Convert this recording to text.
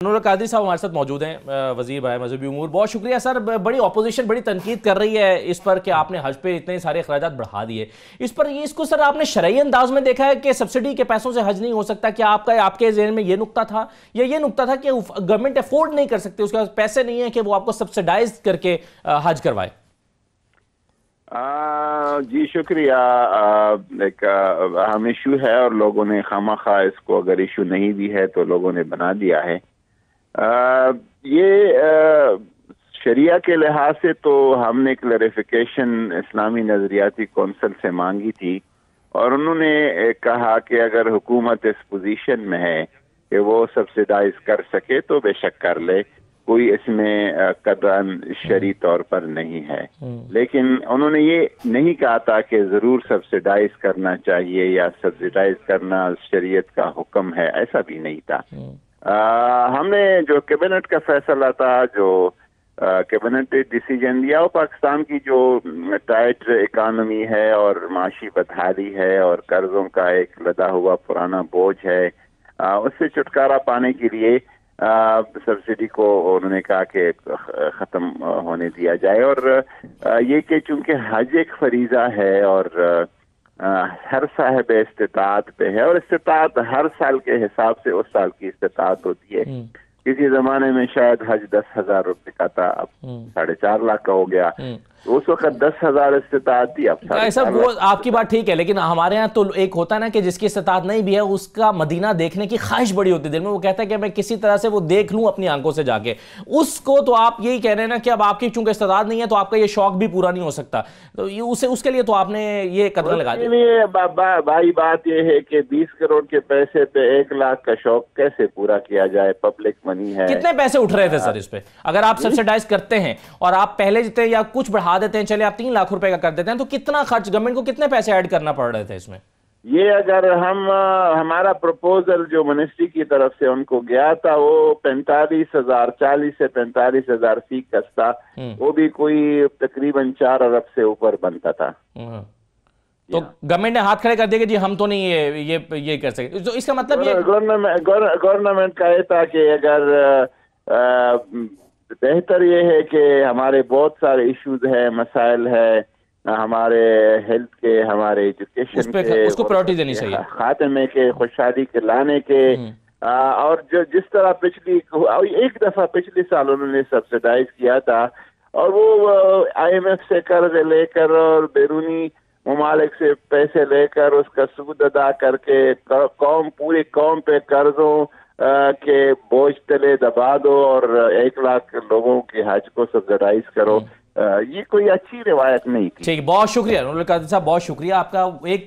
नूर कादरी साहब हमारे साथ मौजूद हैं, वजीर बाय मजहबी उमूर। बहुत शुक्रिया सर। बड़ी अपोजिशन बड़ी तनकीद कर रही है इस पर कि आपने हज पे इतने सारे अखराजात बढ़ा दिए। इस पर इसको सर आपने शरई अंदाज में देखा है कि सब्सिडी के पैसों से हज नहीं हो सकता? क्या आपके ज़हन में ये नुक्ता था या ये नुक्ता था कि गवर्नमेंट अफोर्ड नहीं कर सकती, उसके पास पैसे नहीं है कि वो आपको सब्सिडाइज करके हज करवाए? जी शुक्रिया। एक अहम इशू है और लोगों ने खामखा इसको, अगर इशू नहीं भी है तो लोगों ने बना दिया है। ये शरिया के लिहाज से तो हमने क्लैरिफिकेशन इस्लामी नजरियाती कौंसिल से मांगी थी और उन्होंने कहा कि अगर हुकूमत इस पोजीशन में है कि वो सब्सिडाइज कर सके तो बेशक कर ले, कोई इसमें कदम शरी तौर पर नहीं है। लेकिन उन्होंने ये नहीं कहा था कि जरूर सब्सिडाइज करना चाहिए या सब्सिडाइज करना शरीयत का हुक्म है, ऐसा भी नहीं था। हमने जो कैबिनेट का फैसला था, जो कैबिनेट ने डिसीजन लिया, वो पाकिस्तान की जो टाइट इकानमी है और माशी बदहाली है और कर्जों का एक लदा हुआ पुराना बोझ है, उससे छुटकारा पाने के लिए सब्सिडी को उन्होंने कहा कि ख़त्म होने दिया जाए। और ये कि चूंकि हज एक फरीज़ा है और हर साहिब इस्तिताअत पे है और इस्तिताअत हर साल के हिसाब से उस साल की इस्तिताअत होती है। किसी जमाने में शायद हज 10,000 रुपए का था, अब 4.5 लाख का हो गया। उस वक्त 10,000 इस्तिताअत थी, अब ऐसा वो आपकी बात ठीक है, लेकिन हमारे यहाँ तो एक होता है ना कि जिसकी इस्तिताअत नहीं भी है उसका मदीना देखने की ख्वाहिश बड़ी होती है दिल में। वो कहता है कि मैं किसी तरह से वो देख लूं अपनी आंखों से जाके उसको। तो आप यही कह रहे हैं ना कि अब आपकी चूंकि इस्तिताअत नहीं है तो आपका ये शौक भी पूरा नहीं हो सकता, तो ये उसके लिए तो आपने ये कदम लगा दिया। भाई बात ये है कि 20 करोड़ के पैसे पे 1 लाख का शौक कैसे पूरा किया जाए? पब्लिक मनी है। कितने पैसे उठ रहे थे सर इस पे? अगर आप सब्सिडाइज करते हैं और आप पहले जितने या कुछ बढ़ा देते हैं, चले आप 3 लाख रुपए का कर देते हैं, तो कितना खर्च गवर्नमेंट को, कितने पैसे ऐड करना पड़ रहे थे इसमें? ये अगर हमारा प्रपोजल जो मिनिस्ट्री की तरफ से उनको गया था वो 45,000, 40 से 45,000 फी कस्ता, वो भी कोई तकरीबन 4 अरब से ऊपर बनता था। तो गवर्नमेंट ने हाथ खड़े कर दिया कि जी हम तो नहीं ये कर सके। तो इसका मतलब ये गवर्नमेंट का ये था कि अगर बेहतर ये है कि हमारे बहुत सारे इश्यूज है, मसाइल है, हमारे हेल्थ के, हमारे एजुकेशन के, उसको प्रायोरिटी देनी चाहिए, खात्मे के, खुशहाली के लाने के। और जो जिस तरह एक दफा पिछले साल उन्होंने सब्सिडाइज किया था और वो IMF से कर्ज लेकर और बैरूनी ममालिक से पैसे लेकर उसका सूद अदा करके पूरी कौम पे कर्जों के बोझ तले दबा दो और 1 लाख लोगों के हज को सब्सिडाइज करो, ये कोई अच्छी रिवायत नहीं थी। ठीक, बहुत शुक्रिया नूर कादरी साहब, बहुत शुक्रिया आपका। एक